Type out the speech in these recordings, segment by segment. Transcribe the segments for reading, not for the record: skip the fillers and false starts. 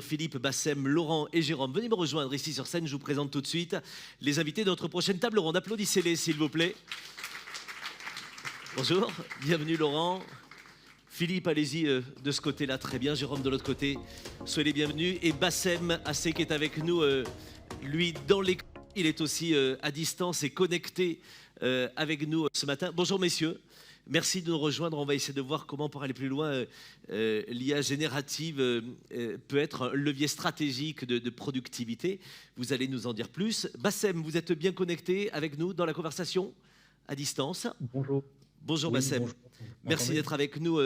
accueillir Philippe, Bassem, Laurent et Jérôme. Venez me rejoindre ici sur scène, je vous présente tout de suite les invités de notre prochaine table ronde. Applaudissez-les s'il vous plaît. Bonjour, bienvenue Laurent. Philippe, allez-y de ce côté-là, très bien. Jérôme de l'autre côté, soyez les bienvenus. Et Bassem Assé qui est avec nous, lui dans l'écran, il est aussi à distance et connecté avec nous ce matin. Bonjour messieurs. Merci de nous rejoindre. On va essayer de voir comment, pour aller plus loin, l'IA générative peut être un levier stratégique de productivité. Vous allez nous en dire plus. Bassem, vous êtes bien connecté avec nous dans la conversation à distance. Bonjour. Bonjour Oui, Bassem. bonjour. Merci d'être avec nous.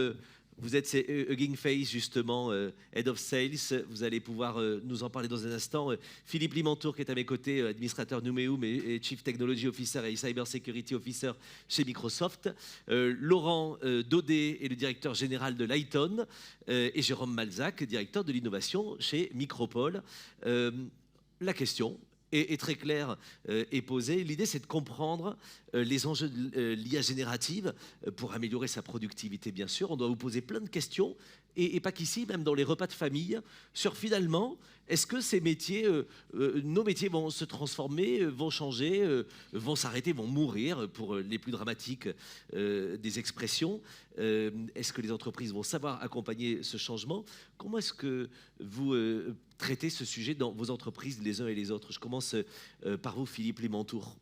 Vous êtes Hugging Face, justement, Head of Sales. Vous allez pouvoir nous en parler dans un instant. Philippe Limantour, qui est à mes côtés, administrateur Numéum et Chief Technology Officer et Cyber Security Officer chez Microsoft. Laurent Daudet est le directeur général de Lighton. Et Jérôme Malzac, directeur de l'innovation chez Micropole. La question est très claire et posée. L'idée, c'est de comprendre les enjeux de l'IA générative pour améliorer sa productivité, bien sûr. On doit vous poser plein de questions, et pas qu'ici, même dans les repas de famille, sur finalement, est-ce que ces métiers, nos métiers vont se transformer, vont changer, vont s'arrêter, vont mourir, pour les plus dramatiques des expressions. Est-ce que les entreprises vont savoir accompagner ce changement? Comment est-ce que vous traitez ce sujet dans vos entreprises, les uns et les autres? Je commence par vous, Philippe Limantour.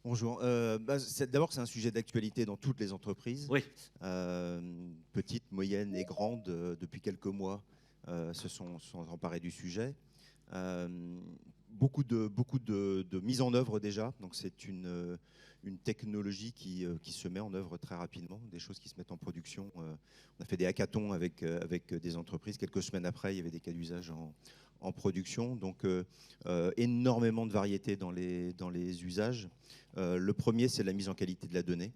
Bonjour. D'abord, c'est un sujet d'actualité dans toutes les entreprises. Oui. Petites, moyennes et grandes, depuis quelques mois, se sont emparées du sujet. Beaucoup de mise en œuvre déjà. Donc, c'est une technologie qui se met en œuvre très rapidement, des choses qui se mettent en production. On a fait des hackathons avec des entreprises. Quelques semaines après, il y avait des cas d'usage en production. Donc, énormément de variété dans les usages. Le premier, c'est la mise en qualité de la donnée.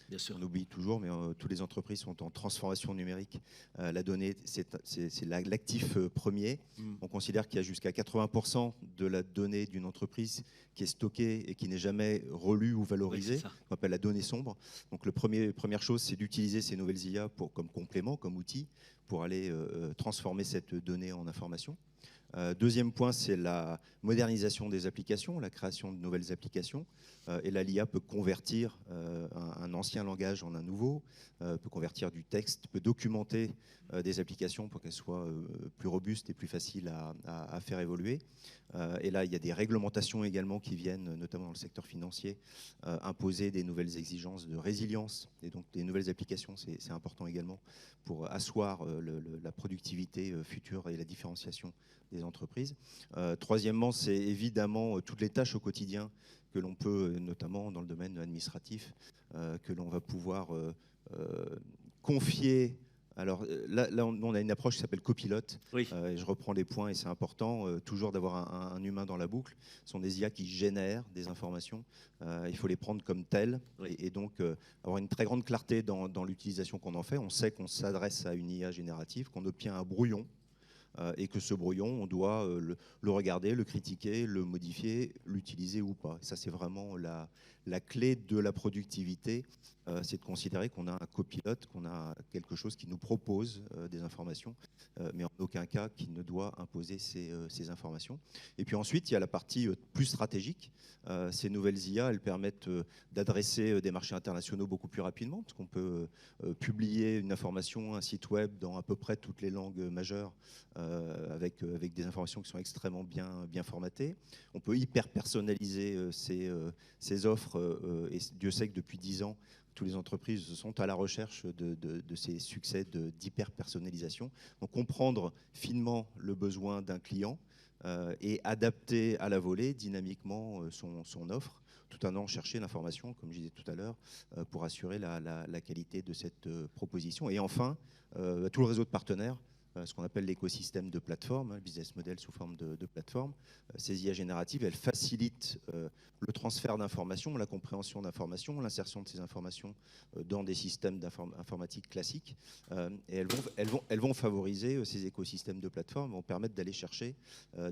Bien sûr. On oublie toujours, mais toutes les entreprises sont en transformation numérique. La donnée, c'est l'actif premier. On considère qu'il y a jusqu'à 80% de la donnée d'une entreprise qui est stockée et qui n'est jamais relue ou valorisée. Oui, on appelle la donnée sombre. Donc, première chose, c'est d'utiliser ces nouvelles IA comme complément, comme outil, pour aller transformer cette donnée en information. Deuxième point, c'est la modernisation des applications, la création de nouvelles applications. Et là, l'IA peut convertir un ancien langage en un nouveau, peut convertir du texte, peut documenter des applications pour qu'elles soient plus robustes et plus faciles à faire évoluer. Et là, il y a des réglementations également qui viennent, notamment dans le secteur financier, imposer des nouvelles exigences de résilience. Et donc, des nouvelles applications, c'est important également pour asseoir la productivité future et la différenciation des entreprises. Troisièmement, c'est évidemment toutes les tâches au quotidien que l'on peut, notamment dans le domaine administratif, que l'on va pouvoir confier. Alors là, on a une approche qui s'appelle copilote. Oui. Et je reprends les points et c'est important toujours d'avoir un humain dans la boucle. Ce sont des IA qui génèrent des informations. Il faut les prendre comme telles et donc avoir une très grande clarté dans l'utilisation qu'on en fait. On sait qu'on s'adresse à une IA générative, qu'on obtient un brouillon. Et que ce brouillon, on doit le regarder, le critiquer, le modifier, l'utiliser ou pas. Et ça, c'est vraiment la clé de la productivité, c'est de considérer qu'on a un copilote, qu'on a quelque chose qui nous propose des informations, mais en aucun cas qui ne doit imposer ces informations. Et puis ensuite, il y a la partie plus stratégique. Ces nouvelles IA, elles permettent d'adresser des marchés internationaux beaucoup plus rapidement, parce qu'on peut publier une information, un site web dans à peu près toutes les langues majeures, avec des informations qui sont extrêmement bien formatées. On peut hyper personnaliser ces offres, et Dieu sait que depuis 10 ans, toutes les entreprises sont à la recherche de ces succès d'hyper personnalisation. Donc comprendre finement le besoin d'un client et adapter à la volée dynamiquement son offre, tout en allant chercher l'information, comme je disais tout à l'heure, pour assurer la qualité de cette proposition. Et enfin, tout le réseau de partenaires, ce qu'on appelle l'écosystème de plateforme, le business model sous forme de plateforme. Ces IA génératives, elles facilitent le transfert d'informations, la compréhension d'informations, l'insertion de ces informations dans des systèmes informatiques classiques. Et elles vont favoriser ces écosystèmes de plateforme, vont permettre d'aller chercher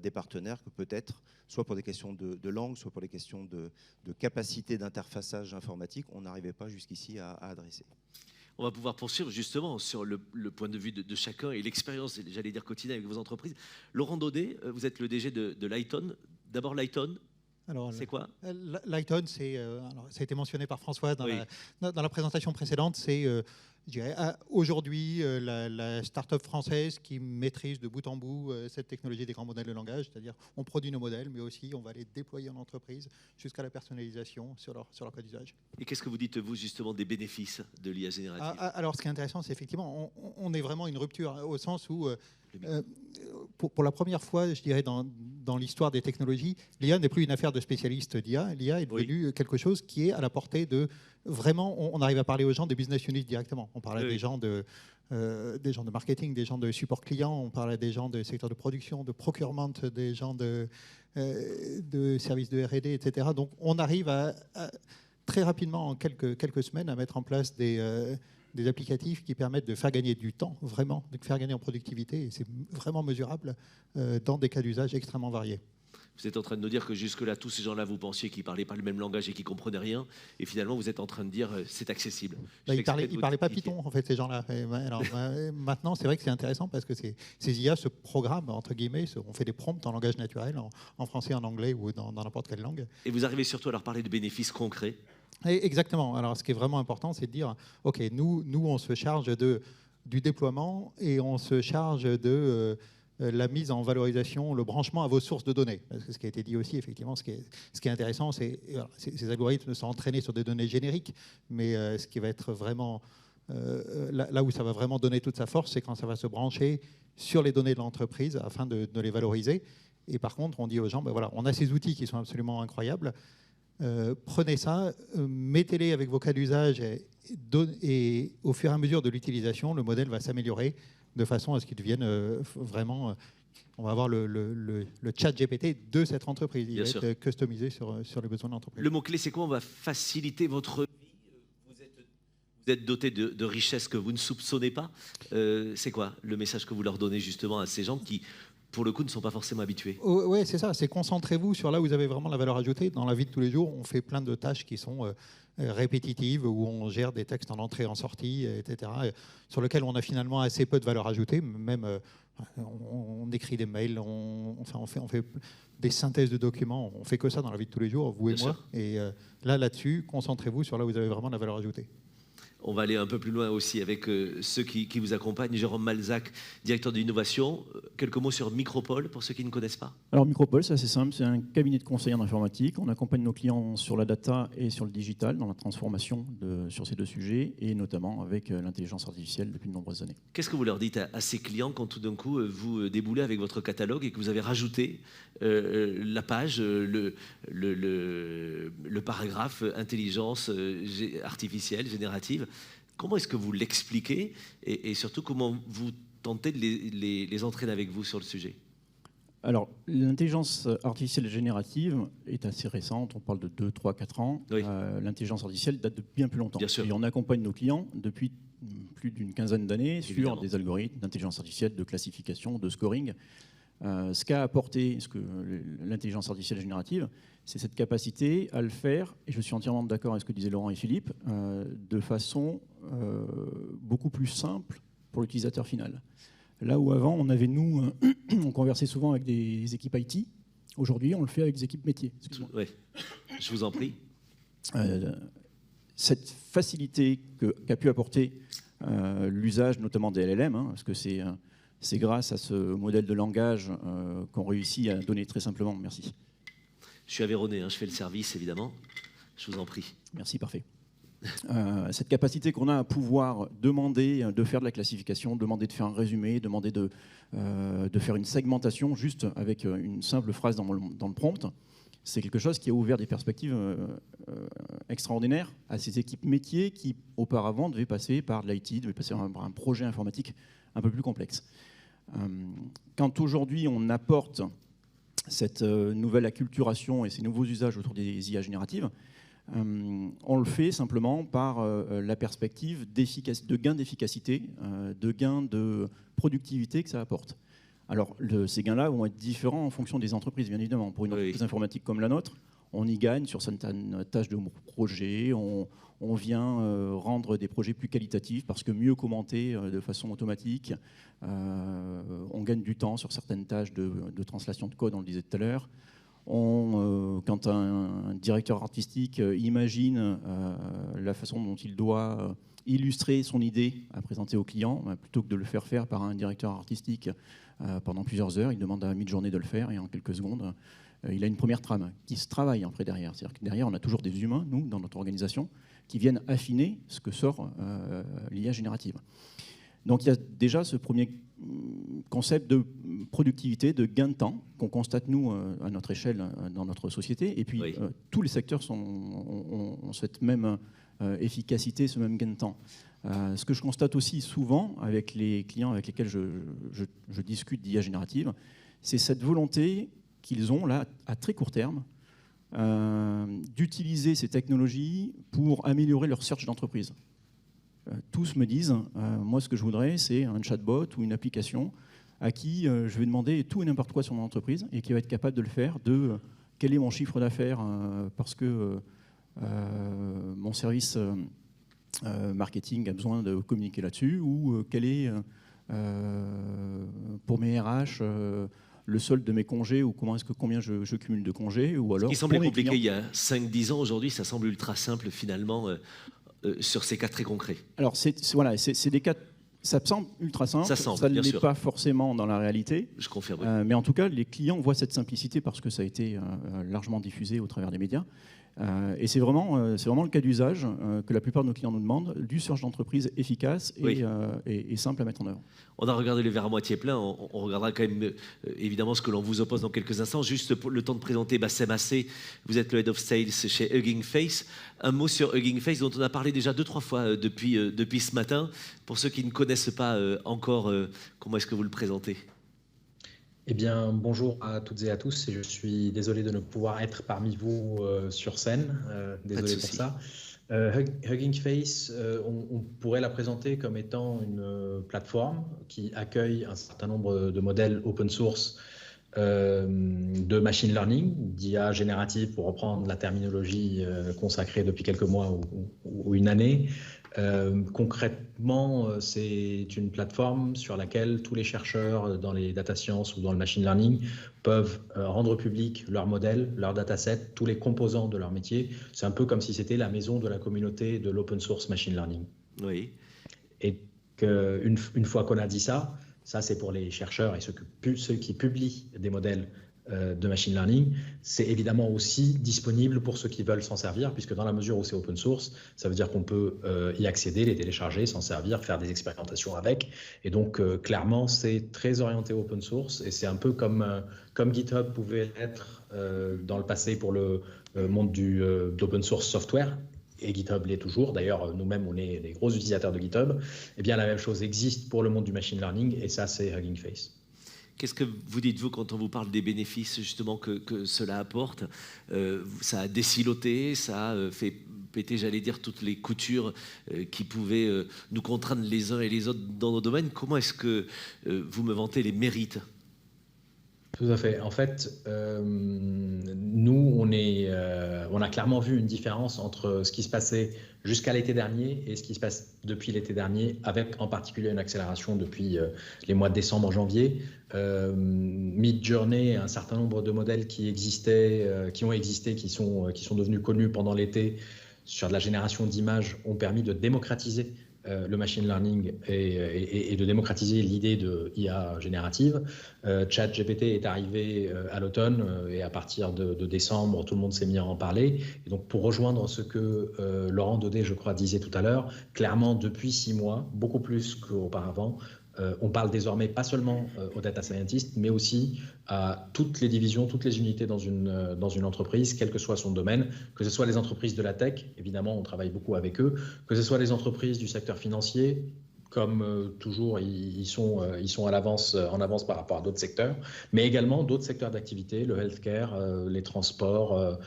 des partenaires que peut-être, soit pour des questions de langue, soit pour des questions de capacité d'interfaçage informatique, on n'arrivait pas jusqu'ici à adresser. On va pouvoir poursuivre justement sur le point de vue de chacun et l'expérience, j'allais dire quotidienne avec vos entreprises. Laurent Daudet, vous êtes le DG de Lighton. D'abord Lighton, c'est quoi? Lighton, ça a été mentionné par François dans, Oui. dans la présentation précédente, c'est je dirais, aujourd'hui la start-up française qui maîtrise de bout en bout cette technologie des grands modèles de langage, c'est-à-dire on produit nos modèles, mais aussi on va les déployer en entreprise jusqu'à la personnalisation sur leur cas d'usage. Et qu'est-ce que vous dites, vous, justement, des bénéfices de l'IA générative? Alors, ce qui est intéressant, c'est effectivement, on est vraiment une rupture au sens où, pour la première fois, je dirais, dans l'histoire des technologies, l'IA n'est plus une affaire de spécialistes d'IA. L'IA est devenue quelque chose qui est à la portée de... Vraiment, on arrive à parler aux gens des business units directement. On parlait des gens de marketing, des gens de support client, on parlait des gens de secteur de production, de procurement, des gens de services de R&D, etc. Donc, on arrive à très rapidement, en quelques semaines, à mettre en place des applicatifs qui permettent de faire gagner du temps, vraiment, de faire gagner en productivité, et c'est vraiment mesurable dans des cas d'usage extrêmement variés. Vous êtes en train de nous dire que jusque-là, tous ces gens-là, vous pensiez qu'ils ne parlaient pas le même langage et qu'ils ne comprenaient rien, et finalement, vous êtes en train de dire c'est accessible. Ils ne parlaient pas Python, en fait, ces gens-là. Alors, maintenant, c'est vrai que c'est intéressant parce que ces IA se programment, entre guillemets, on fait des prompts en langage naturel, en français, en anglais ou dans n'importe quelle langue. Et vous arrivez surtout à leur parler de bénéfices concrets. Exactement. Alors, ce qui est vraiment important, c'est de dire, OK, nous on se charge du déploiement et on se charge de la mise en valorisation, le branchement à vos sources de données. Parce que ce qui a été dit aussi, effectivement, ce qui est intéressant, c'est ces algorithmes sont entraînés sur des données génériques, mais ce qui va être vraiment... là où ça va vraiment donner toute sa force, c'est quand ça va se brancher sur les données de l'entreprise afin de les valoriser. Et par contre, on dit aux gens, ben voilà, on a ces outils qui sont absolument incroyables. Prenez ça, mettez-les avec vos cas d'usage et au fur et à mesure de l'utilisation, le modèle va s'améliorer de façon à ce qu'il devienne vraiment... on va avoir le chat GPT de cette entreprise. Il va être customisé sur les besoins de l'entreprise. Le mot-clé, c'est quoi? On va faciliter votre vie. Vous êtes doté de richesses que vous ne soupçonnez pas. C'est quoi le message que vous leur donnez justement à ces gens qui, pour le coup, ne sont pas forcément habitués? Oui, c'est ça. C'est concentrez-vous sur là où vous avez vraiment la valeur ajoutée. Dans la vie de tous les jours, on fait plein de tâches qui sont répétitives, où on gère des textes en entrée, en sortie, etc., sur lesquels on a finalement assez peu de valeur ajoutée. Même on écrit des mails, on fait des synthèses de documents. On fait que ça dans la vie de tous les jours, vous et moi. Et là-dessus, concentrez-vous sur là où vous avez vraiment la valeur ajoutée. On va aller un peu plus loin aussi avec ceux qui vous accompagnent. Jérôme Malzac, directeur de l'innovation. Quelques mots sur Micropole, pour ceux qui ne connaissent pas. Alors Micropole, c'est assez simple, c'est un cabinet de conseil en informatique. On accompagne nos clients sur la data et sur le digital, dans la transformation sur ces deux sujets, et notamment avec l'intelligence artificielle depuis de nombreuses années. Qu'est-ce que vous leur dites à ces clients quand tout d'un coup vous déboulez avec votre catalogue et que vous avez rajouté la page, le paragraphe intelligence artificielle, générative? Comment est-ce que vous l'expliquez et surtout comment vous tentez de les entraîner avec vous sur le sujet? Alors, l'intelligence artificielle générative est assez récente, on parle de 2, 3, 4 ans. Oui. L'intelligence artificielle date de bien plus longtemps. Bien sûr. Et on accompagne nos clients depuis plus d'une quinzaine d'années sur des algorithmes d'intelligence artificielle, de classification, de scoring. Ce qu'a apporté l'intelligence artificielle générative, c'est cette capacité à le faire, et je suis entièrement d'accord avec ce que disaient Laurent et Philippe, de façon beaucoup plus simple pour l'utilisateur final. Là où avant, on conversait souvent avec des équipes IT, aujourd'hui on le fait avec des équipes métiers. Ouais. Je vous en prie. Cette facilité qu'a pu apporter l'usage notamment des LLM, parce que c'est grâce à ce modèle de langage qu'on réussit à donner très simplement. Merci. Je suis avéronné, je fais le service évidemment. Je vous en prie. Merci, parfait. Cette capacité qu'on a à pouvoir demander de faire de la classification, demander de faire un résumé, demander de faire une segmentation juste avec une simple phrase dans le prompt, c'est quelque chose qui a ouvert des perspectives extraordinaires à ces équipes métiers qui auparavant devaient passer par de l'IT, devaient passer par un projet informatique un peu plus complexe. Quand aujourd'hui on apporte cette nouvelle acculturation et ces nouveaux usages autour des IA génératives, on le fait simplement par la perspective de gain d'efficacité, de gain de productivité que ça apporte. Alors, ces gains-là vont être différents en fonction des entreprises, bien évidemment. Pour une entreprise informatique comme la nôtre, on y gagne sur certaines tâches de projet, on vient rendre des projets plus qualitatifs parce que mieux commentés de façon automatique, on gagne du temps sur certaines tâches de translation de code, on le disait tout à l'heure. Quand un directeur artistique imagine la façon dont il doit illustrer son idée à présenter au client, plutôt que de le faire faire par un directeur artistique pendant plusieurs heures, il demande à mi-journée de le faire et en quelques secondes, il a une première trame qui se travaille après derrière. C'est-à-dire que derrière, on a toujours des humains, nous, dans notre organisation, qui viennent affiner ce que sort l'IA générative. Donc il y a déjà ce premier concept de productivité, de gain de temps qu'on constate nous à notre échelle dans notre société. Et puis tous les secteurs ont cette même efficacité, ce même gain de temps. Ce que je constate aussi souvent avec les clients avec lesquels je discute d'IA générative, c'est cette volonté qu'ils ont là à très court terme d'utiliser ces technologies pour améliorer leur search d'entreprise. Tous me disent, moi ce que je voudrais c'est un chatbot ou une application à qui je vais demander tout et n'importe quoi sur mon entreprise et qui va être capable de le faire, quel est mon chiffre d'affaires parce que mon service marketing a besoin de communiquer là-dessus, ou quel est pour mes RH le solde de mes congés, ou combien je cumule de congés, ou alors... Ce qui semblait compliqué il y a 5-10 ans, aujourd'hui ça semble ultra simple finalement sur ces cas très concrets. Alors c'est des cas, ça semble ultra simple, ça ne l'est pas forcément dans la réalité. Je confirme. Mais en tout cas, les clients voient cette simplicité parce que ça a été largement diffusé au travers des médias. Et c'est vraiment le cas d'usage que la plupart de nos clients nous demandent, du search d'entreprise efficace et simple à mettre en œuvre. On a regardé le verre à moitié plein, on regardera quand même évidemment ce que l'on vous oppose dans quelques instants. Juste pour le temps de présenter Bassem Assé, vous êtes le Head of Sales chez Hugging Face. Un mot sur Hugging Face dont on a parlé déjà 2-3 fois depuis ce matin. Pour ceux qui ne connaissent pas encore, comment est-ce que vous le présentez ? Eh bien, bonjour à toutes et à tous. Et je suis désolé de ne pouvoir être parmi vous sur scène. Désolé pour ça. Hugging Face, on pourrait la présenter comme étant une plateforme qui accueille un certain nombre de modèles open source de machine learning, d'IA générative, pour reprendre la terminologie consacrée depuis quelques mois ou une année. Concrètement, c'est une plateforme sur laquelle tous les chercheurs dans les data science ou dans le machine learning peuvent rendre public leurs modèles, leurs datasets, tous les composants de leur métier. C'est un peu comme si c'était la maison de la communauté de l'open source machine learning. Oui. Et qu'une fois qu'on a dit ça c'est pour les chercheurs et ceux qui publient des modèles de machine learning. C'est évidemment aussi disponible pour ceux qui veulent s'en servir, puisque dans la mesure où c'est open source, ça veut dire qu'on peut y accéder, les télécharger, s'en servir, faire des expérimentations avec. Et donc, clairement, c'est très orienté open source, et c'est un peu comme GitHub pouvait l'être dans le passé pour le monde d'open source software. Et GitHub l'est toujours. D'ailleurs, nous-mêmes, on est des gros utilisateurs de GitHub. Eh bien, la même chose existe pour le monde du machine learning, et ça, c'est Hugging Face. Qu'est-ce que vous dites-vous quand on vous parle des bénéfices justement que cela apporte ? Ça a désiloté, ça a fait péter, j'allais dire, toutes les coutures qui pouvaient nous contraindre les uns et les autres dans nos domaines. Comment est-ce que vous me vantez les mérites ? Tout à fait. En fait, nous, on a clairement vu une différence entre ce qui se passait jusqu'à l'été dernier et ce qui se passe depuis l'été dernier, avec en particulier une accélération depuis les mois de décembre, janvier. Midjourney, un certain nombre de modèles qui ont existé, qui sont devenus connus pendant l'été sur de la génération d'images, ont permis de démocratiser le machine learning et de démocratiser l'idée de IA générative. ChatGPT est arrivé à l'automne et à partir de décembre, tout le monde s'est mis à en parler. Et donc, pour rejoindre ce que Laurent Daudet, je crois, disait tout à l'heure, clairement, depuis 6 mois, beaucoup plus qu'auparavant, on parle désormais pas seulement aux data scientists, mais aussi à toutes les divisions, toutes les unités dans une entreprise, quel que soit son domaine, que ce soit les entreprises de la tech, évidemment on travaille beaucoup avec eux, que ce soit les entreprises du secteur financier, comme toujours ils sont en avance par rapport à d'autres secteurs, mais également d'autres secteurs d'activité, le healthcare, les transports,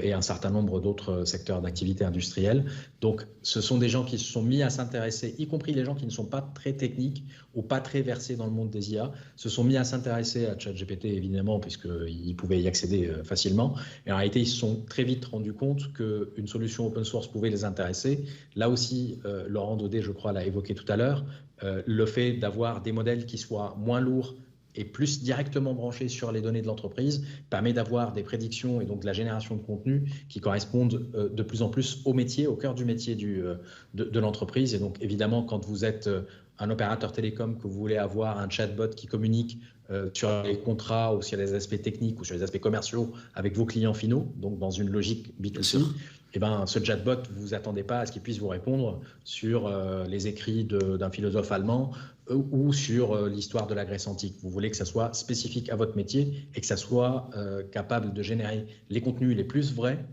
et un certain nombre d'autres secteurs d'activité industrielle. Donc, ce sont des gens qui se sont mis à s'intéresser, y compris les gens qui ne sont pas très techniques ou pas très versés dans le monde des IA, se sont mis à s'intéresser à ChatGPT, évidemment, puisqu'ils pouvaient y accéder facilement. Et en réalité, ils se sont très vite rendus compte qu'une solution open source pouvait les intéresser. Là aussi, Laurent Daudet, je crois, l'a évoqué tout à l'heure, le fait d'avoir des modèles qui soient moins lourds et plus directement branchés sur les données de l'entreprise permet d'avoir des prédictions et donc de la génération de contenu qui correspondent de plus en plus au métier, au cœur du métier de l'entreprise. Et donc évidemment, quand vous êtes un opérateur télécom, que vous voulez avoir un chatbot qui communique sur les contrats ou sur les aspects techniques ou sur les aspects commerciaux avec vos clients finaux, donc dans une logique B2C, eh ben, ce chatbot, vous ne attendez pas à ce qu'il puisse vous répondre sur les écrits d'un philosophe allemand ou sur l'histoire de la Grèce antique. Vous voulez que ça soit spécifique à votre métier et que ça soit capable de générer les contenus les plus vrais.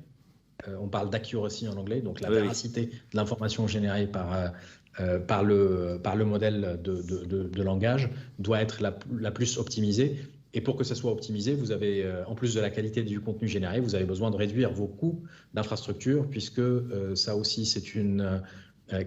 On parle d'accuracy en anglais, donc la véracité de l'information générée par le modèle de langage doit être la plus optimisée. Et pour que ça soit optimisé, vous avez, en plus de la qualité du contenu généré, vous avez besoin de réduire vos coûts d'infrastructure, puisque ça aussi, c'est une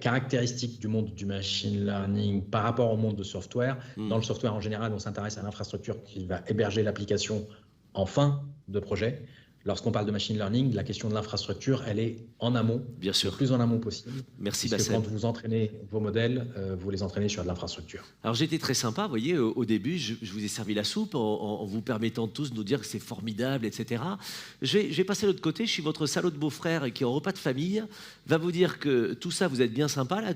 caractéristique du monde du machine learning par rapport au monde de software. Dans le software, en général, on s'intéresse à l'infrastructure qui va héberger l'application en fin de projet. Lorsqu'on parle de machine learning, la question de l'infrastructure, elle est en amont, bien sûr, le plus en amont possible. Merci Bassem. Quand vous entraînez vos modèles, vous les entraînez sur de l'infrastructure. Alors j'étais très sympa, vous voyez, au début, je vous ai servi la soupe en vous permettant tous de nous dire que c'est formidable, etc. Je vais passer de l'autre côté, je suis votre salaud de beau-frère qui, en repas de famille, va vous dire que tout ça, vous êtes bien sympa, là,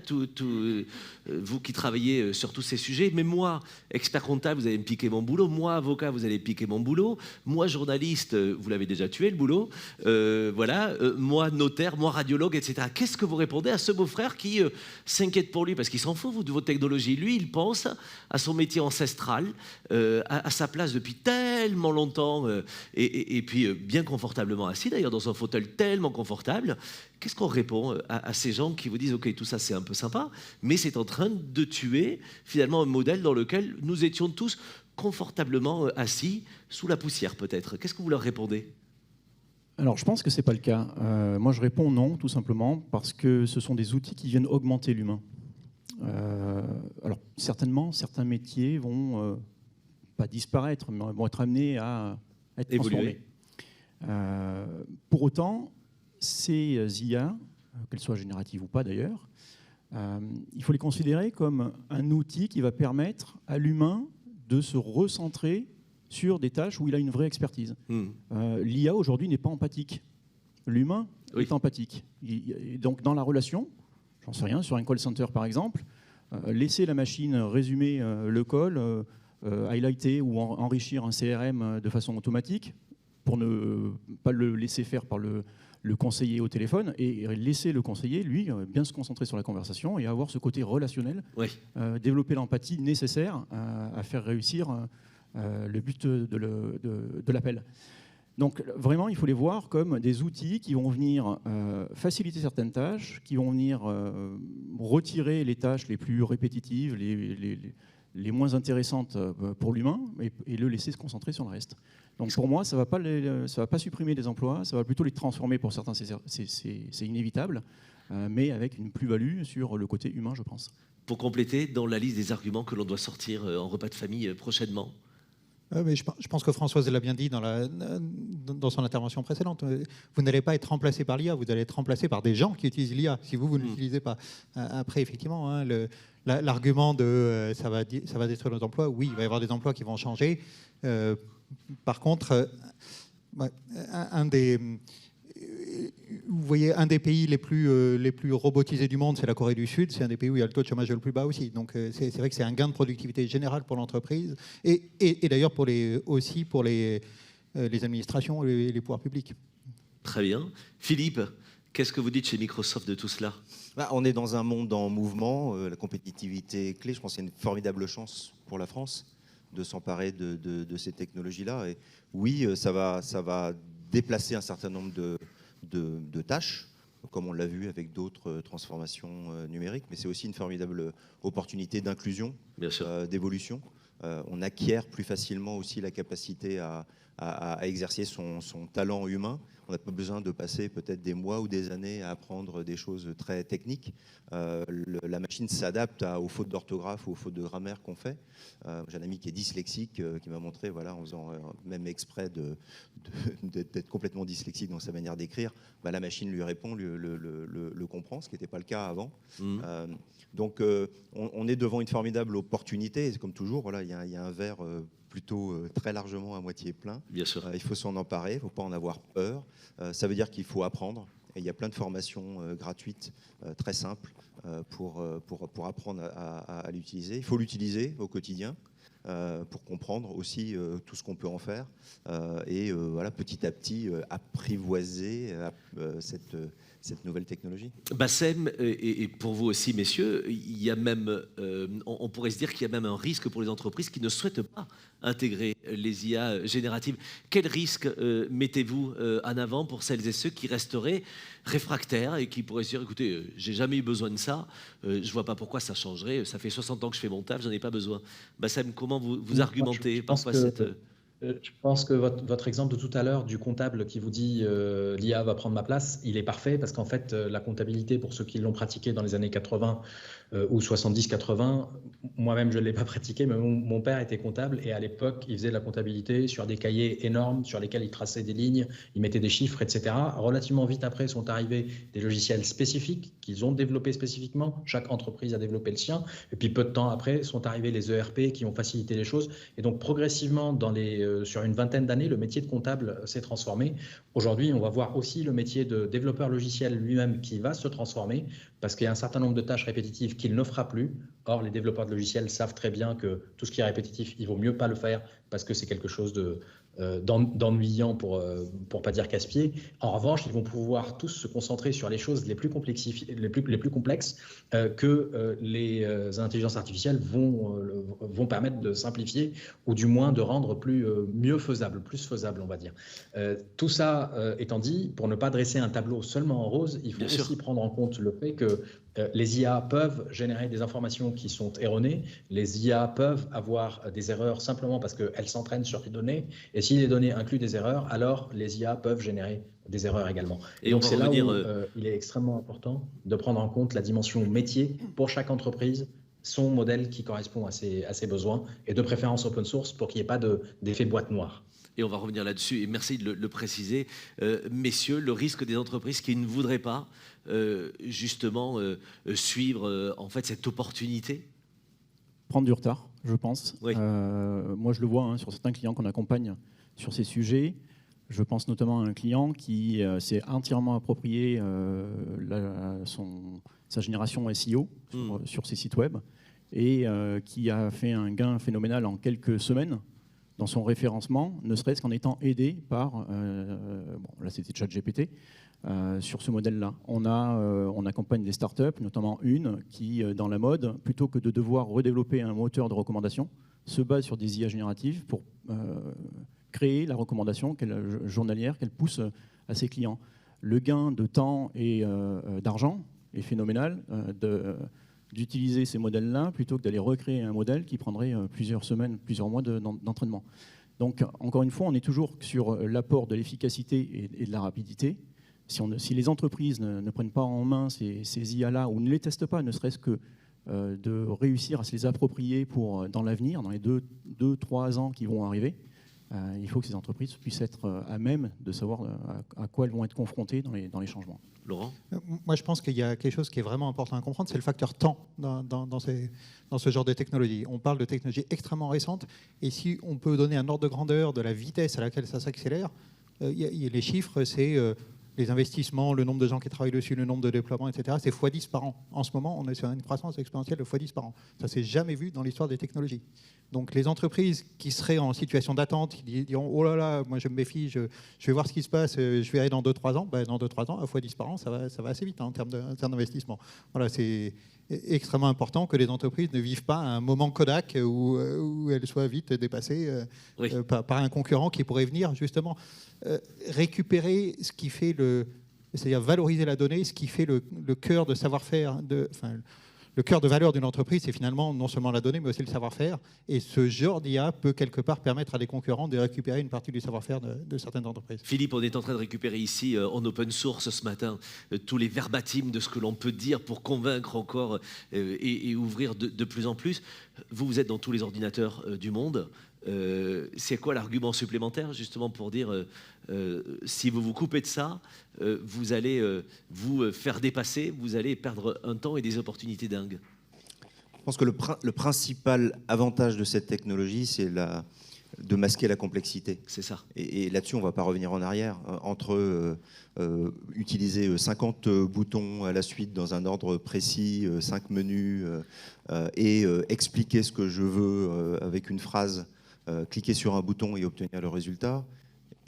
vous qui travaillez sur tous ces sujets, mais moi, expert comptable, vous allez me piquer mon boulot, moi, avocat, vous allez piquer mon boulot, moi, journaliste, vous l'avez déjà tué, le boulot, moi, notaire, moi, radiologue, etc. Qu'est-ce que vous répondez à ce beau-frère qui s'inquiète pour lui, parce qu'il s'en fout de votre technologie. Lui, il pense à son métier ancestral, à sa place depuis tellement longtemps, et puis bien confortablement assis, d'ailleurs, dans un fauteuil tellement confortable. Qu'est-ce qu'on répond à ces gens qui vous disent « Ok, tout ça, c'est un peu sympa, mais c'est en train de tuer, finalement, un modèle dans lequel nous étions tous confortablement assis, sous la poussière, peut-être ». Qu'est-ce que vous leur répondez ? Alors, je pense que ce n'est pas le cas. Moi, je réponds non, tout simplement, parce que ce sont des outils qui viennent augmenter l'humain. Alors, certainement, certains métiers vont pas disparaître, mais vont être amenés à être transformés. Pour autant, ces IA, qu'elles soient génératives ou pas d'ailleurs, il faut les considérer comme un outil qui va permettre à l'humain de se recentrer sur des tâches où il a une vraie expertise. L'IA aujourd'hui n'est pas empathique. L'humain est empathique. Donc dans la relation, j'en sais rien, sur un call center par exemple, laisser la machine résumer le call, highlighter ou enrichir un CRM de façon automatique pour ne pas le laisser faire par le conseiller au téléphone et laisser le conseiller, lui, bien se concentrer sur la conversation et avoir ce côté relationnel, développer l'empathie nécessaire à faire réussir le but de l'appel. Donc vraiment, il faut les voir comme des outils qui vont venir faciliter certaines tâches, qui vont venir retirer les tâches les plus répétitives, les moins intéressantes pour l'humain, et le laisser se concentrer sur le reste. Donc pour moi, ça ne va pas supprimer des emplois, ça va plutôt les transformer. Pour certains, c'est inévitable, mais avec une plus-value sur le côté humain, je pense. Pour compléter, dans la liste des arguments que l'on doit sortir en repas de famille prochainement. Mais je pense que Françoise l'a bien dit dans son intervention précédente. Vous n'allez pas être remplacé par l'IA, vous allez être remplacé par des gens qui utilisent l'IA, si vous ne l'utilisez pas. Après, effectivement, hein, l'argument de ça va détruire nos emplois, oui, il va y avoir des emplois qui vont changer. Par contre, vous voyez, un des pays les plus robotisés du monde, c'est la Corée du Sud. C'est un des pays où il y a le taux de chômage le plus bas aussi. Donc c'est vrai que c'est un gain de productivité général pour l'entreprise et d'ailleurs aussi pour les administrations et les pouvoirs publics. Très bien. Philippe, qu'est-ce que vous dites chez Microsoft de tout cela ? On est dans un monde en mouvement. La compétitivité est clé. Je pense qu'il y a une formidable chance pour la France de s'emparer de ces technologies-là. Et oui, ça va déplacer un certain nombre de tâches, comme on l'a vu avec d'autres transformations numériques, mais c'est aussi une formidable opportunité d'inclusion, d'évolution. On acquiert plus facilement aussi la capacité à à exercer son talent humain. On n'a pas besoin de passer peut-être des mois ou des années à apprendre des choses très techniques. La machine s'adapte aux fautes d'orthographe ou aux fautes de grammaire qu'on fait. J'ai un ami qui est dyslexique qui m'a montré, voilà, en faisant même exprès d'être complètement dyslexique dans sa manière d'écrire, la machine lui répond, le comprend, ce qui n'était pas le cas avant. Donc on est devant une formidable opportunité. Et comme toujours, voilà, il y a un verre plutôt très largement à moitié plein. Bien sûr. Il faut s'en emparer, il ne faut pas en avoir peur. Ça veut dire qu'il faut apprendre. Et il y a plein de formations gratuites, très simples, pour apprendre à l'utiliser. Il faut l'utiliser au quotidien pour comprendre aussi tout ce qu'on peut en faire. Et voilà, petit à petit, apprivoiser cette nouvelle technologie. Bassem, et pour vous aussi, messieurs, il y a même, on pourrait se dire qu'il y a même un risque pour les entreprises qui ne souhaitent pas intégrer les IA génératives. Quel risque mettez-vous en avant pour celles et ceux qui resteraient réfractaires et qui pourraient se dire, écoutez, j'ai jamais eu besoin de ça, je vois pas pourquoi ça changerait, ça fait 60 ans que je fais mon taf, j'en ai pas besoin. Bassem, comment vous argumentez parfois cette... Je pense que votre exemple de tout à l'heure du comptable qui vous dit l'IA va prendre ma place, il est parfait parce qu'en fait, la comptabilité, pour ceux qui l'ont pratiqué dans les années 80 ou 70-80, moi-même je ne l'ai pas pratiqué, mais mon père était comptable et à l'époque, il faisait de la comptabilité sur des cahiers énormes sur lesquels il traçait des lignes, il mettait des chiffres, etc. Relativement vite après sont arrivés des logiciels spécifiques qu'ils ont développés spécifiquement. Chaque entreprise a développé le sien. Et puis peu de temps après sont arrivés les ERP qui ont facilité les choses. Et donc progressivement, sur une vingtaine d'années, le métier de comptable s'est transformé. Aujourd'hui, on va voir aussi le métier de développeur logiciel lui-même qui va se transformer parce qu'il y a un certain nombre de tâches répétitives qu'il ne fera plus. Or, les développeurs de logiciels savent très bien que tout ce qui est répétitif, il vaut mieux pas le faire parce que c'est quelque chose d'ennuyant pour pas dire casse-pied. En revanche, ils vont pouvoir tous se concentrer sur les choses les plus complexes que les intelligences artificielles vont permettre de simplifier ou du moins de rendre plus faisable, on va dire. Tout ça étant dit, pour ne pas dresser un tableau seulement en rose, il faut aussi prendre en compte le fait que les IA peuvent générer des informations qui sont erronées. Les IA peuvent avoir des erreurs simplement parce qu'elles s'entraînent sur les données. Et si les données incluent des erreurs, alors les IA peuvent générer des erreurs également. Et donc c'est là où il est extrêmement important de prendre en compte la dimension métier pour chaque entreprise, son modèle qui correspond à ses besoins et de préférence open source pour qu'il n'y ait pas d'effet boîte noire. Et on va revenir là-dessus, et merci de le préciser. Messieurs, le risque des entreprises qui ne voudraient pas justement suivre en fait cette opportunité? Prendre du retard, je pense. Oui. Moi, je le vois sur certains clients qu'on accompagne sur ces sujets. Je pense notamment à un client qui s'est entièrement approprié sa génération SEO sur ses sites web et qui a fait un gain phénoménal en quelques semaines dans son référencement, ne serait-ce qu'en étant aidé par, là c'était ChatGPT, sur ce modèle-là. On accompagne des startups, notamment une qui, dans la mode, plutôt que de devoir redévelopper un moteur de recommandation, se base sur des IA génératives pour créer la recommandation journalière qu'elle pousse à ses clients. Le gain de temps et d'argent est phénoménal d'utiliser ces modèles-là plutôt que d'aller recréer un modèle qui prendrait plusieurs semaines, plusieurs mois d'entraînement. Donc, encore une fois, on est toujours sur l'apport de l'efficacité et de la rapidité. Si les entreprises ne prennent pas en main ces IA-là ou ne les testent pas, ne serait-ce que de réussir à se les approprier dans l'avenir, dans les 2-3 ans qui vont arriver, il faut que ces entreprises puissent être à même de savoir à quoi elles vont être confrontées dans les changements. Laurent ? Moi, je pense qu'il y a quelque chose qui est vraiment important à comprendre, c'est le facteur temps dans ce genre de technologie. On parle de technologies extrêmement récentes, et si on peut donner un ordre de grandeur de la vitesse à laquelle ça s'accélère, les chiffres, c'est les investissements, le nombre de gens qui travaillent dessus, le nombre de déploiements, etc. C'est x10 par an. En ce moment, on est sur une croissance exponentielle de x10 par an. Ça ne s'est jamais vu dans l'histoire des technologies. Donc les entreprises qui seraient en situation d'attente, qui diront « Oh là là, moi je me méfie, je vais voir ce qui se passe, je vais aller dans 2-3 ans ». Dans 2-3 ans, à x10 par an, ça va assez vite en termes d'investissement. Voilà, c'est extrêmement important que les entreprises ne vivent pas un moment Kodak où elles soient vite dépassées par un concurrent qui pourrait venir justement récupérer ce qui fait c'est-à-dire valoriser la donnée, ce qui fait le cœur de savoir-faire, le le cœur de valeur d'une entreprise, c'est finalement non seulement la donnée, mais aussi le savoir-faire. Et ce genre d'IA peut quelque part permettre à des concurrents de récupérer une partie du savoir-faire de certaines entreprises. Philippe, on est en train de récupérer ici en open source ce matin tous les verbatims de ce que l'on peut dire pour convaincre encore et ouvrir de plus en plus. Vous êtes dans tous les ordinateurs du monde. C'est quoi l'argument supplémentaire justement pour dire si vous vous coupez de ça, vous allez vous faire dépasser, vous allez perdre un temps et des opportunités dingues? Je pense que le principal avantage de cette technologie, c'est de masquer la complexité. C'est ça. Et là-dessus, on ne va pas revenir en arrière. Entre utiliser 50 boutons à la suite dans un ordre précis, 5 menus, et expliquer ce que je veux avec une phrase, cliquer sur un bouton et obtenir le résultat,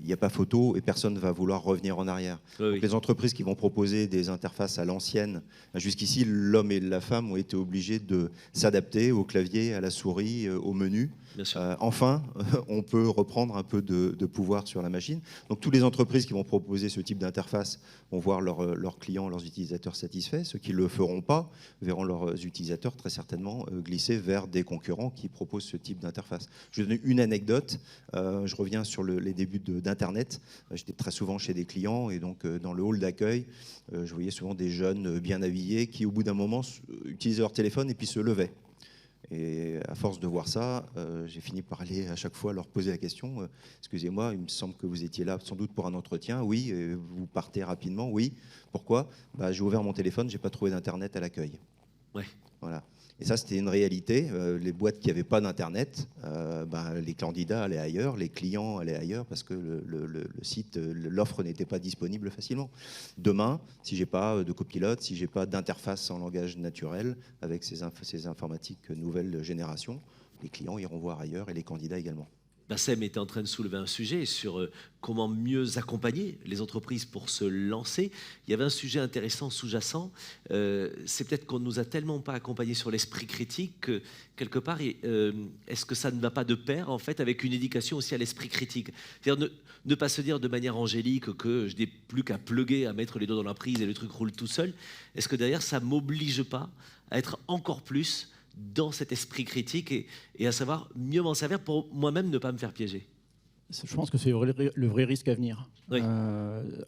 il n'y a pas photo et personne ne va vouloir revenir en arrière. Oui, oui. Les entreprises qui vont proposer des interfaces à l'ancienne, jusqu'ici, l'homme et la femme ont été obligés de s'adapter au clavier, à la souris, au menu. Bien sûr. Enfin, on peut reprendre un peu de pouvoir sur la machine. Donc, toutes les entreprises qui vont proposer ce type d'interface vont voir leurs clients, leurs utilisateurs satisfaits. Ceux qui ne le feront pas verront leurs utilisateurs très certainement glisser vers des concurrents qui proposent ce type d'interface. Je vais donner une anecdote. Je reviens sur les débuts d'Internet. J'étais très souvent chez des clients et donc dans le hall d'accueil, je voyais souvent des jeunes bien habillés qui, au bout d'un moment, utilisaient leur téléphone et puis se levaient. Et à force de voir ça, j'ai fini par aller à chaque fois leur poser la question. Excusez-moi, il me semble que vous étiez là sans doute pour un entretien. Oui, vous partez rapidement. Oui. Pourquoi ? J'ai ouvert mon téléphone, j'ai pas trouvé d'internet à l'accueil. Ouais. Voilà. Et ça, c'était une réalité. Les boîtes qui n'avaient pas d'internet, les candidats allaient ailleurs, les clients allaient ailleurs parce que le site, l'offre n'était pas disponible facilement. Demain, si j'ai pas de copilote, si j'ai pas d'interface en langage naturel avec ces informatiques nouvelle génération, les clients iront voir ailleurs et les candidats également. Bassem était en train de soulever un sujet sur comment mieux accompagner les entreprises pour se lancer. Il y avait un sujet intéressant sous-jacent. C'est peut-être qu'on ne nous a tellement pas accompagnés sur l'esprit critique que, quelque part, est-ce que ça ne va pas de pair, en fait, avec une éducation aussi à l'esprit critique ? C'est-à-dire ne pas se dire de manière angélique que je n'ai plus qu'à plugger, à mettre les doigts dans la prise et le truc roule tout seul. Est-ce que derrière, ça ne m'oblige pas à être encore plus dans cet esprit critique et à savoir mieux m'en servir pour moi-même ne pas me faire piéger? Je pense que c'est le vrai risque à venir. Oui.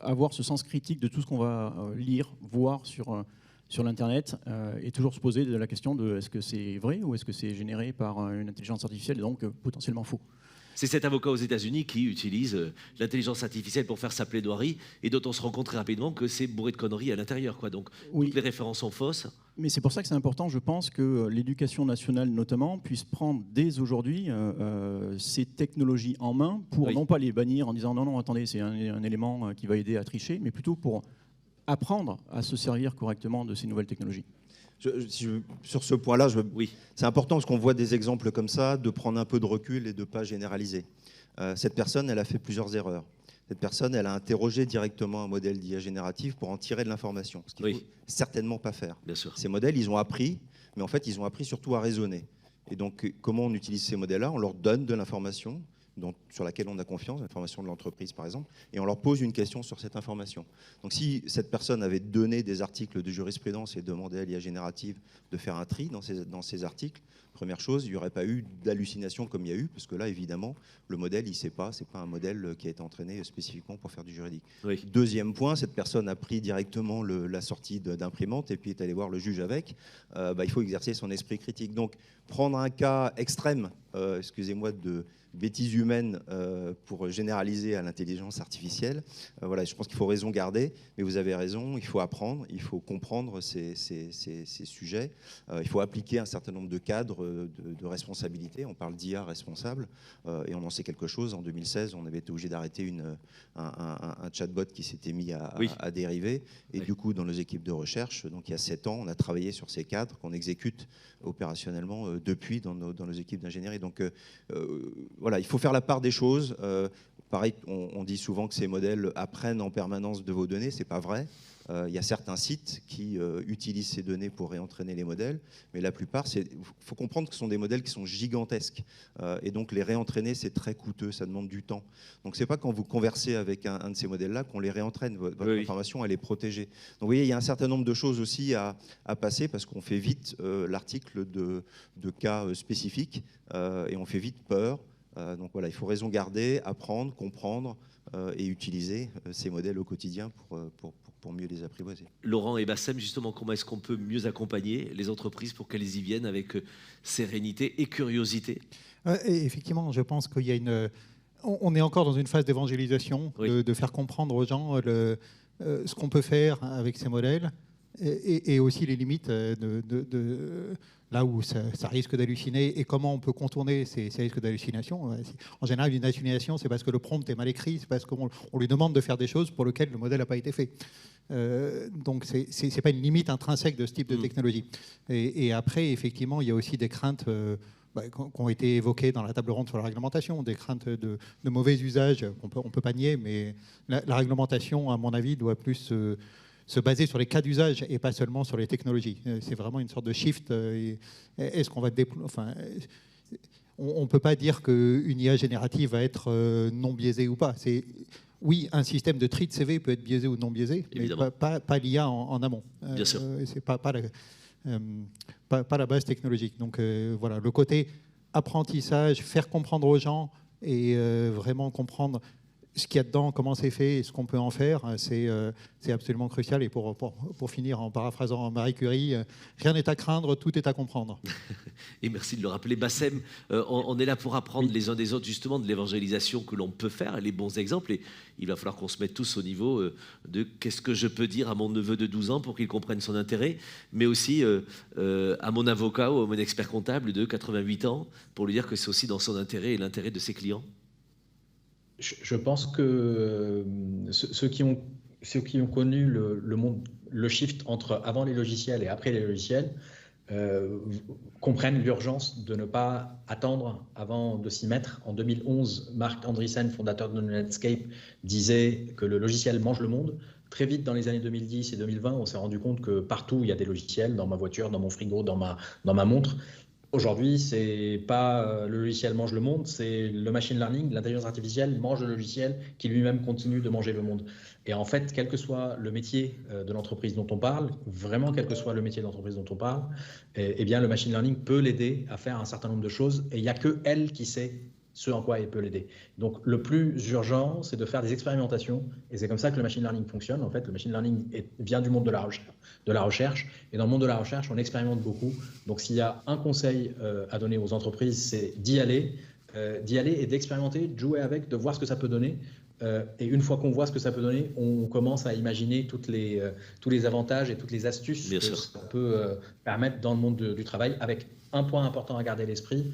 Avoir ce sens critique de tout ce qu'on va lire, voir sur l'Internet, et toujours se poser la question de est-ce que c'est vrai ou est-ce que c'est généré par une intelligence artificielle et donc potentiellement faux. C'est cet avocat aux États-Unis qui utilise l'intelligence artificielle pour faire sa plaidoirie et dont on se rend compte très rapidement que c'est bourré de conneries à l'intérieur, quoi. Donc Oui. toutes les références sont fausses. Mais c'est pour ça que c'est important, je pense, que l'éducation nationale notamment puisse prendre dès aujourd'hui ces technologies en main pour Oui. non pas les bannir en disant non, attendez, c'est un élément qui va aider à tricher, mais plutôt pour apprendre à se servir correctement de ces nouvelles technologies. Sur ce point-là, Oui. c'est important parce qu'on voit des exemples comme ça, de prendre un peu de recul et de ne pas généraliser. Cette personne, elle a fait plusieurs erreurs. Cette personne, elle a interrogé directement un modèle d'IA générative pour en tirer de l'information, ce qu'il ne faut certainement pas faire. Bien sûr. Ces modèles, ils ont appris, mais en fait, ils ont appris surtout à raisonner. Et donc, comment on utilise ces modèles-là ? On leur donne de l'information sur laquelle on a confiance, l'information de l'entreprise par exemple, et on leur pose une question sur cette information. Donc si cette personne avait donné des articles de jurisprudence et demandé à l'IA générative de faire un tri dans ces articles, première chose, il n'y aurait pas eu d'hallucination comme il y a eu, parce que là évidemment le modèle il ne sait pas, c'est pas un modèle qui a été entraîné spécifiquement pour faire du juridique. Oui. Deuxième point, cette personne a pris directement la sortie d'imprimante et puis est allée voir le juge avec, il faut exercer son esprit critique. Donc prendre un cas extrême, excusez-moi de bêtises humaines pour généraliser à l'intelligence artificielle. Voilà, je pense qu'il faut raison garder, mais vous avez raison, il faut apprendre, il faut comprendre ces sujets, il faut appliquer un certain nombre de cadres de responsabilité. On parle d'IA responsable, et on en sait quelque chose. En 2016, on avait été obligé d'arrêter un chatbot qui s'était mis à dériver, et du coup, dans nos équipes de recherche, donc il y a 7 ans, on a travaillé sur ces cadres qu'on exécute opérationnellement depuis dans nos équipes d'ingénierie. Donc, voilà, il faut faire la part des choses. Pareil, on dit souvent que ces modèles apprennent en permanence de vos données. C'est pas vrai. Il y a certains sites qui utilisent ces données pour réentraîner les modèles, mais la plupart, il faut comprendre que ce sont des modèles qui sont gigantesques. Et donc les réentraîner, c'est très coûteux, ça demande du temps. Donc c'est pas quand vous conversez avec un de ces modèles-là qu'on les réentraîne. Votre information, elle est protégée. Donc vous voyez, il y a un certain nombre de choses aussi à passer parce qu'on fait vite l'article de cas spécifiques et on fait vite peur. Donc voilà, il faut raison garder, apprendre, comprendre et utiliser ces modèles au quotidien pour mieux les apprivoiser. Laurent et Bassem, justement, comment est-ce qu'on peut mieux accompagner les entreprises pour qu'elles y viennent avec sérénité et curiosité? Et effectivement, je pense qu'il y a on est encore dans une phase d'évangélisation, de faire comprendre aux gens ce qu'on peut faire avec ces modèles et aussi les limites là où ça risque d'halluciner et comment on peut contourner ces risques d'hallucination. En général, une hallucination, c'est parce que le prompt est mal écrit, c'est parce qu'on lui demande de faire des choses pour lesquelles le modèle n'a pas été fait. Donc, ce n'est pas une limite intrinsèque de ce type de technologie. Et après, effectivement, il y a aussi des craintes qui ont été évoquées dans la table ronde sur la réglementation, des craintes de mauvais usage qu'on peut pas nier, mais la réglementation, à mon avis, doit plus se baser sur les cas d'usage et pas seulement sur les technologies. C'est vraiment une sorte de shift. Est-ce qu'on va on ne peut pas dire qu'une IA générative va être non biaisée ou pas. Oui, un système de tri de CV peut être biaisé ou non biaisé, évidemment, mais pas l'IA en amont. Bien sûr. C'est pas la base technologique. Donc voilà, le côté apprentissage, faire comprendre aux gens et vraiment comprendre ce qu'il y a dedans, comment c'est fait et ce qu'on peut en faire, c'est absolument crucial. Et pour finir, en paraphrasant Marie Curie, rien n'est à craindre, tout est à comprendre. Et merci de le rappeler. Bassem, on est là pour apprendre les uns des autres justement de l'évangélisation que l'on peut faire, les bons exemples. Et il va falloir qu'on se mette tous au niveau de qu'est-ce que je peux dire à mon neveu de 12 ans pour qu'il comprenne son intérêt, mais aussi à mon avocat ou à mon expert comptable de 88 ans pour lui dire que c'est aussi dans son intérêt et l'intérêt de ses clients. Je pense que ceux qui ont connu le shift entre avant les logiciels et après les logiciels comprennent l'urgence de ne pas attendre avant de s'y mettre. En 2011, Marc Andreessen, fondateur de Netscape, disait que le logiciel mange le monde. Très vite, dans les années 2010 et 2020, on s'est rendu compte que partout, il y a des logiciels, dans ma voiture, dans mon frigo, dans ma montre. Aujourd'hui, c'est pas le logiciel mange le monde, c'est le machine learning, l'intelligence artificielle mange le logiciel qui lui-même continue de manger le monde. Et en fait, quel que soit le métier de l'entreprise dont on parle, vraiment quel que soit le métier d'entreprise dont on parle, eh bien le machine learning peut l'aider à faire un certain nombre de choses et il n'y a que elle qui sait ce en quoi il peut l'aider. Donc le plus urgent, c'est de faire des expérimentations et c'est comme ça que le machine learning fonctionne. En fait, le machine learning vient du monde de la recherche et dans le monde de la recherche, on expérimente beaucoup. Donc s'il y a un conseil à donner aux entreprises, c'est d'y aller et d'expérimenter, de jouer avec, de voir ce que ça peut donner. Et une fois qu'on voit ce que ça peut donner, on commence à imaginer tous les avantages et toutes les astuces que ça peut permettre dans le monde du travail, avec un point important à garder à l'esprit.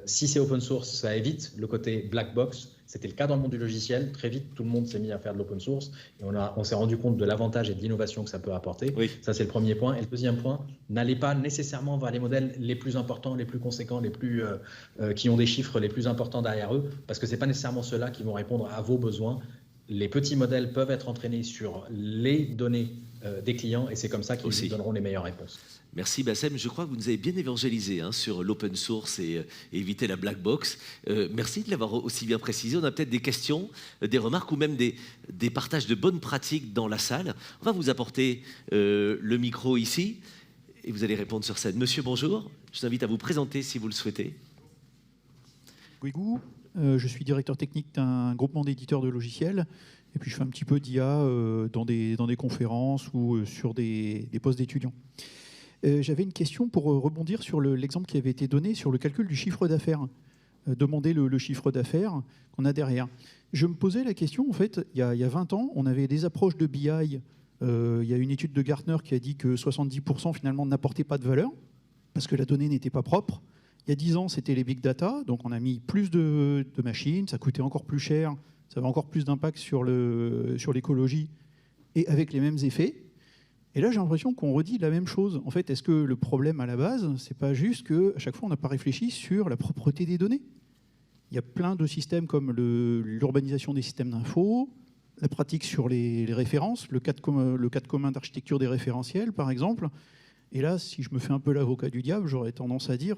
Si c'est open source, ça évite le côté black box. C'était le cas dans le monde du logiciel. Très vite, tout le monde s'est mis à faire de l'open source et on s'est rendu compte de l'avantage et de l'innovation que ça peut apporter. Oui. Ça, c'est le premier point. Et le deuxième point, n'allez pas nécessairement vers les modèles les plus importants, les plus conséquents, qui ont des chiffres les plus importants derrière eux, parce que ce n'est pas nécessairement ceux-là qui vont répondre à vos besoins. Les petits modèles peuvent être entraînés sur les données des clients et c'est comme ça qu'ils vous donneront les meilleures réponses. Merci Bassem, je crois que vous nous avez bien évangélisé sur l'open source et éviter la black box. Merci de l'avoir aussi bien précisé. On a peut-être des questions, des remarques ou même des partages de bonnes pratiques dans la salle. On va vous apporter le micro ici et vous allez répondre sur scène. Monsieur, bonjour. Je vous invite à vous présenter si vous le souhaitez. Guigou, je suis directeur technique d'un groupement d'éditeurs de logiciels. Et puis je fais un petit peu d'IA dans des conférences ou sur des postes d'étudiants. J'avais une question pour rebondir sur l'exemple qui avait été donné sur le calcul du chiffre d'affaires. Demander le chiffre d'affaires qu'on a derrière. Je me posais la question, en fait, il y a 20 ans, on avait des approches de BI. Il y a une étude de Gartner qui a dit que 70% finalement n'apportaient pas de valeur parce que la donnée n'était pas propre. Il y a 10 ans, c'était les big data. Donc on a mis plus de machines, ça coûtait encore plus cher. Ça avait encore plus d'impact sur l'écologie et avec les mêmes effets. Et là, j'ai l'impression qu'on redit la même chose. En fait, est-ce que le problème à la base, c'est pas juste qu'à chaque fois, on n'a pas réfléchi sur la propreté des données ? Il y a plein de systèmes comme l'urbanisation des systèmes d'info, la pratique sur les références, le cadre commun d'architecture des référentiels, par exemple. Et là, si je me fais un peu l'avocat du diable, j'aurais tendance à dire,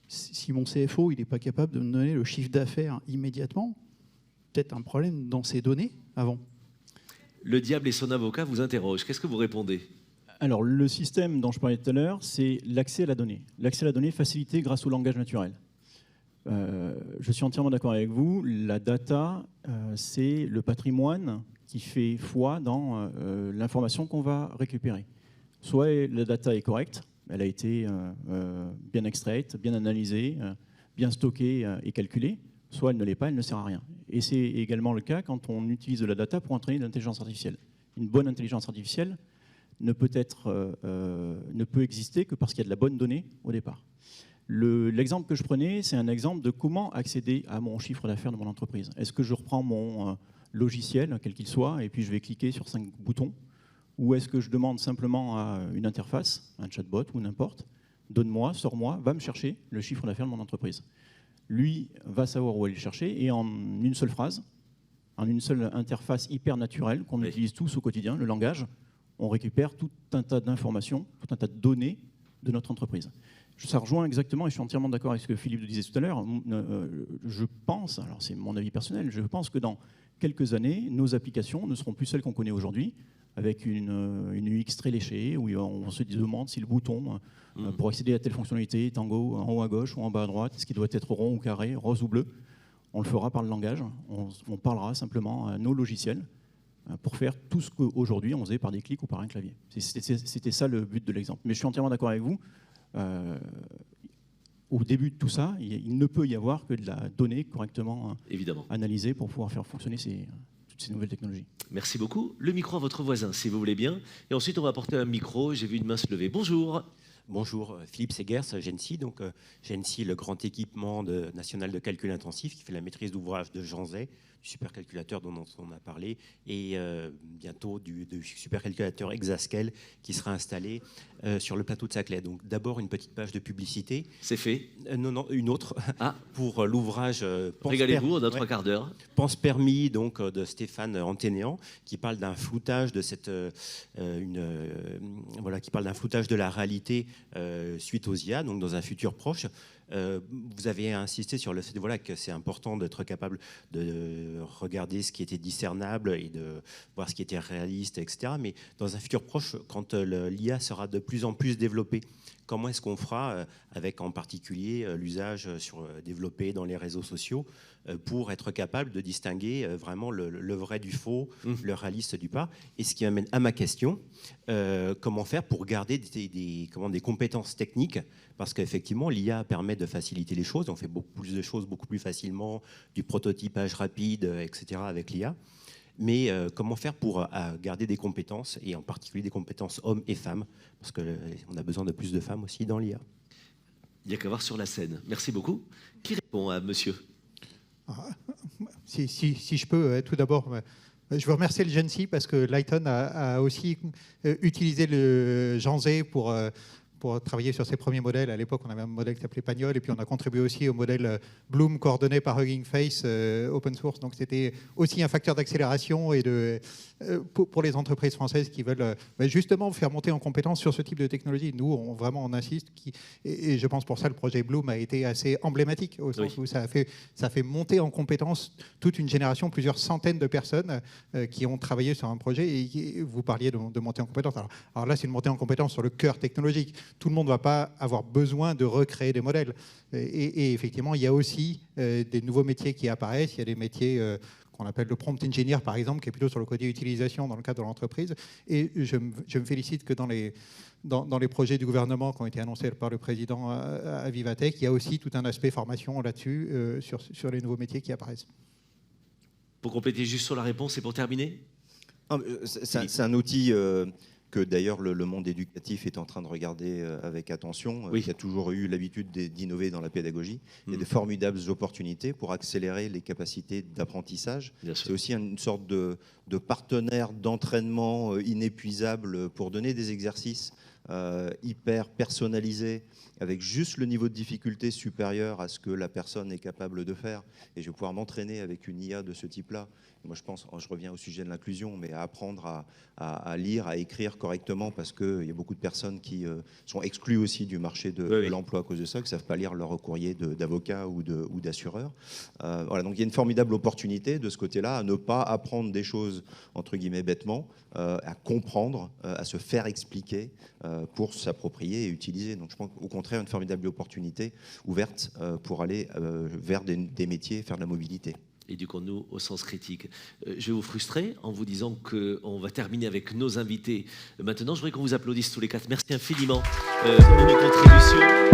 si mon CFO n'est pas capable de me donner le chiffre d'affaires immédiatement, peut-être un problème dans ces données avant. Le diable et son avocat vous interrogent. Qu'est-ce que vous répondez? Alors, le système dont je parlais tout à l'heure, c'est l'accès à la donnée. L'accès à la donnée facilité grâce au langage naturel. Je suis entièrement d'accord avec vous. La data, c'est le patrimoine qui fait foi dans l'information qu'on va récupérer. Soit la data est correcte, elle a été bien extraite, bien analysée, bien stockée et calculée, soit elle ne l'est pas, elle ne sert à rien. Et c'est également le cas quand on utilise de la data pour entraîner de l'intelligence artificielle. Une bonne intelligence artificielle ne peut exister que parce qu'il y a de la bonne donnée au départ. L'exemple que je prenais, c'est un exemple de comment accéder à mon chiffre d'affaires de mon entreprise. Est-ce que je reprends mon logiciel, quel qu'il soit, et puis je vais cliquer sur 5 boutons, ou est-ce que je demande simplement à une interface, un chatbot ou n'importe, donne-moi, sors-moi, va me chercher le chiffre d'affaires de mon entreprise. Lui va savoir où aller le chercher, et en une seule phrase, en une seule interface hyper naturelle qu'on utilise tous au quotidien, le langage, on récupère tout un tas d'informations, tout un tas de données de notre entreprise. Ça rejoint exactement, et je suis entièrement d'accord avec ce que Philippe disait tout à l'heure, je pense, alors c'est mon avis personnel, je pense que dans quelques années, nos applications ne seront plus celles qu'on connaît aujourd'hui, avec une UX très léchée, où on se demande si le bouton, pour accéder à telle fonctionnalité, est en haut à gauche ou en bas à droite, est-ce qu'il doit être rond ou carré, rose ou bleu. On le fera par le langage, on parlera simplement à nos logiciels, pour faire tout ce qu'aujourd'hui on faisait par des clics ou par un clavier. C'était ça le but de l'exemple. Mais je suis entièrement d'accord avec vous. Au début de tout ça, il ne peut y avoir que de la donnée correctement analysée pour pouvoir faire fonctionner toutes ces nouvelles technologies. Merci beaucoup. Le micro à votre voisin, si vous voulez bien. Et ensuite, on va apporter un micro. J'ai vu une main se lever. Bonjour. Bonjour, Philippe Segers, GENSI. Donc, GENSI, le grand équipement national de calcul intensif qui fait la maîtrise d'ouvrage de Jean Zay, du supercalculateur dont on a parlé, et bientôt du supercalculateur Exascale qui sera installé sur le plateau de Saclay. Donc, d'abord, une petite page de publicité. C'est fait. Non, une autre. Pour l'ouvrage Régalez-vous, en notre quart d'heure. Pense permis, donc, de Stéphane Anténéan, qui parle d'un floutage de qui parle d'un floutage de la réalité suite aux IA, donc dans un futur proche. Vous avez insisté sur le fait que c'est important d'être capable de regarder ce qui était discernable et de voir ce qui était réaliste, etc. Mais dans un futur proche, quand l'IA sera de plus en plus développée, comment est-ce qu'on fera avec en particulier l'usage développé dans les réseaux sociaux pour être capable de distinguer vraiment le vrai du faux, le réaliste du pas? Et ce qui m'amène à ma question, comment faire pour garder des compétences techniques? Parce qu'effectivement, l'IA permet de faciliter les choses. On fait beaucoup plus de choses beaucoup plus facilement, du prototypage rapide, etc. avec l'IA. Mais comment faire pour garder des compétences, et en particulier des compétences hommes et femmes? Parce qu'on a besoin de plus de femmes aussi dans l'IA. Il n'y a qu'à voir sur la scène. Merci beaucoup. Qui répond à monsieur? Si je peux, tout d'abord, je veux remercier le GENSI parce que Lighton a aussi utilisé le Jean Zay pour travailler sur ses premiers modèles. À l'époque, on avait un modèle qui s'appelait Pagnol, et puis on a contribué aussi au modèle Bloom coordonné par Hugging Face, open source. Donc c'était aussi un facteur d'accélération et pour les entreprises françaises qui veulent justement faire monter en compétence sur ce type de technologie. Nous, on insiste, et je pense pour ça le projet Bloom a été assez emblématique, au sens où ça a fait monter en compétence toute une génération, plusieurs centaines de personnes qui ont travaillé sur un projet, et vous parliez de montée en compétence. Alors là, c'est une montée en compétence sur le cœur technologique. Tout le monde ne va pas avoir besoin de recréer des modèles. Et effectivement, il y a aussi des nouveaux métiers qui apparaissent. Il y a des métiers qu'on appelle le prompt engineer, par exemple, qui est plutôt sur le côté utilisation dans le cadre de l'entreprise. Et je me félicite que dans les projets du gouvernement qui ont été annoncés par le président à Vivatech, il y a aussi tout un aspect formation là-dessus, sur les nouveaux métiers qui apparaissent. Pour compléter juste sur la réponse et pour terminer, c'est un outil que d'ailleurs le monde éducatif est en train de regarder avec attention, qui a toujours eu l'habitude d'innover dans la pédagogie. Il y a de formidables opportunités pour accélérer les capacités d'apprentissage. C'est aussi une sorte de partenaire d'entraînement inépuisable pour donner des exercices hyper personnalisé, avec juste le niveau de difficulté supérieur à ce que la personne est capable de faire. Et je vais pouvoir m'entraîner avec une IA de ce type-là. Moi, je reviens au sujet de l'inclusion, mais à apprendre à lire, à écrire correctement, parce qu'il y a beaucoup de personnes qui sont exclues aussi du marché de l'emploi à cause de ça, qui ne savent pas lire leur courrier d'avocat ou d'assureur. Voilà, donc il y a une formidable opportunité de ce côté-là, à ne pas apprendre des choses, entre guillemets, bêtement, à comprendre, à se faire expliquer pour s'approprier et utiliser. Donc je pense au contraire une formidable opportunité ouverte pour aller vers des métiers, faire de la mobilité. Éduquons-nous au sens critique. Je vais vous frustrer en vous disant qu'on va terminer avec nos invités. Maintenant, je voudrais qu'on vous applaudisse tous les quatre. Merci infiniment de vos contributions.